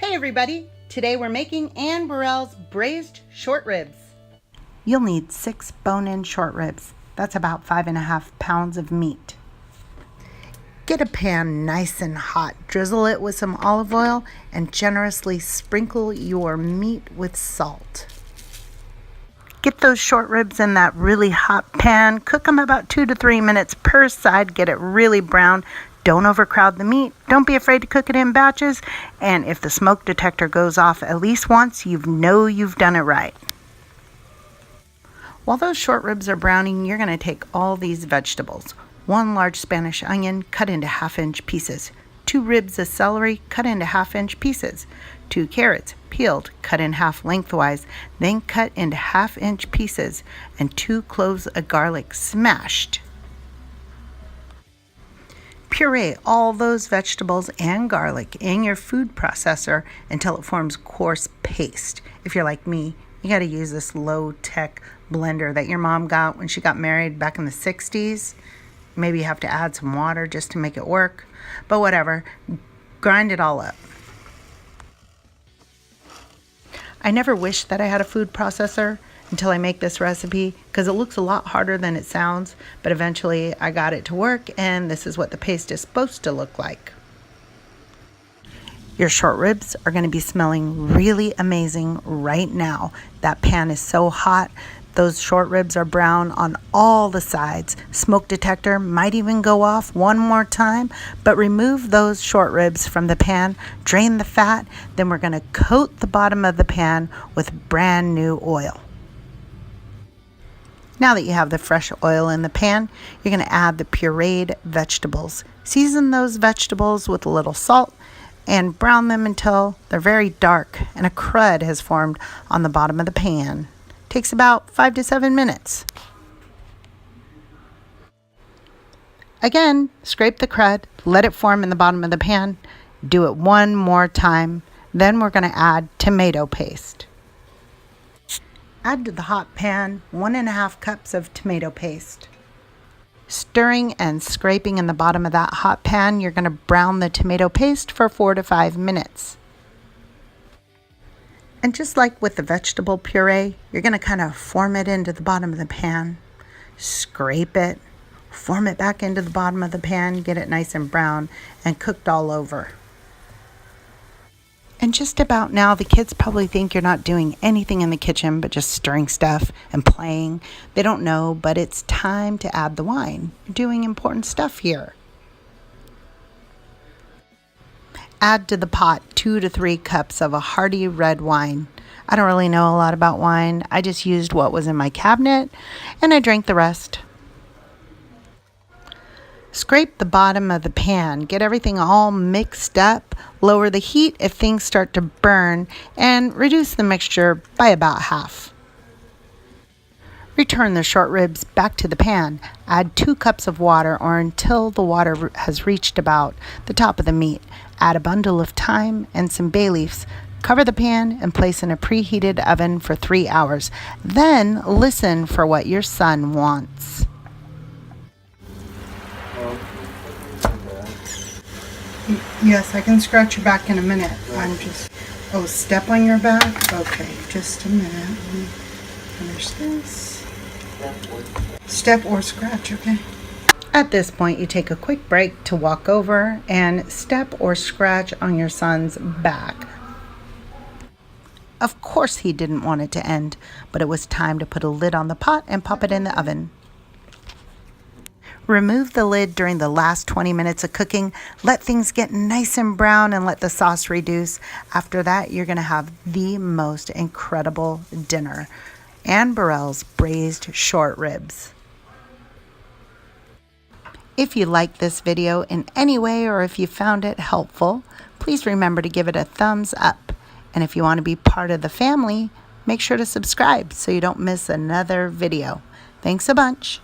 Hey everybody! Today we're making Ann Burrell's braised short ribs. You'll need 6 bone-in short ribs. That's about 5.5 pounds of meat. Get a pan nice and hot. Drizzle it with some olive oil and generously sprinkle your meat with salt. Get those short ribs in that really hot pan. Cook them about 2 to 3 minutes per side. Get it really brown. Don't overcrowd the meat. Don't be afraid to cook it in batches. And if the smoke detector goes off at least once, you know you've done it right. While those short ribs are browning, you're going to take all these vegetables. 1 large Spanish onion cut into 1/2-inch pieces. 2 ribs of celery cut into 1/2-inch pieces. 2 carrots peeled, cut in half lengthwise, then cut into 1/2-inch pieces. And 2 cloves of garlic smashed. Puree all those vegetables and garlic in your food processor until it forms coarse paste. If you're like me, you got to use this low-tech blender that your mom got when she got married back in the 60s. Maybe you have to add some water just to make it work. But whatever, grind it all up. I never wished that I had a food processor until I make this recipe because it looks a lot harder than it sounds, but eventually I got it to work and this is what the paste is supposed to look like. Your short ribs are going to be smelling really amazing right now. That pan is so hot. Those short ribs are brown on all the sides. Smoke detector might even go off one more time, but remove those short ribs from the pan, drain the fat, then we're going to coat the bottom of the pan with brand new oil. Now that you have the fresh oil in the pan, you're going to add the pureed vegetables. Season those vegetables with a little salt and brown them until they're very dark and a crud has formed on the bottom of the pan. Takes about 5 to 7 minutes. Again, scrape the crud, let it form in the bottom of the pan. Do it one more time. Then we're going to add tomato paste. Add to the hot pan 1.5 cups of tomato paste. Stirring and scraping in the bottom of that hot pan, you're going to brown the tomato paste for 4 to 5 minutes. And just like with the vegetable puree, you're going to kind of form it into the bottom of the pan, scrape it, form it back into the bottom of the pan, get it nice and brown and cooked all over. And just about now, the kids probably think you're not doing anything in the kitchen but just stirring stuff and playing. They don't know, but it's time to add the wine. You're doing important stuff here. Add to the pot 2 to 3 cups of a hearty red wine. I don't really know a lot about wine. I just used what was in my cabinet and I drank the rest. Scrape the bottom of the pan, get everything all mixed up, lower the heat if things start to burn, and reduce the mixture by about half. Return the short ribs back to the pan. Add 2 cups of water or until the water has reached about the top of the meat. Add a bundle of thyme and some bay leaves. Cover the pan and place in a preheated oven for 3 hours. Then listen for what your son wants. Yes, I can scratch your back in a minute. Step on your back? Okay, just a minute. Let me finish this. Step or scratch, okay? At this point, you take a quick break to walk over and step or scratch on your son's back. Of course he didn't want it to end, but it was time to put a lid on the pot and pop it in the oven. Remove the lid during the last 20 minutes of cooking. Let things get nice and brown and let the sauce reduce. After that, you're going to have the most incredible dinner. Ann Burrell's braised short ribs. If you liked this video in any way or if you found it helpful, please remember to give it a thumbs up. And if you want to be part of the family, make sure to subscribe so you don't miss another video. Thanks a bunch.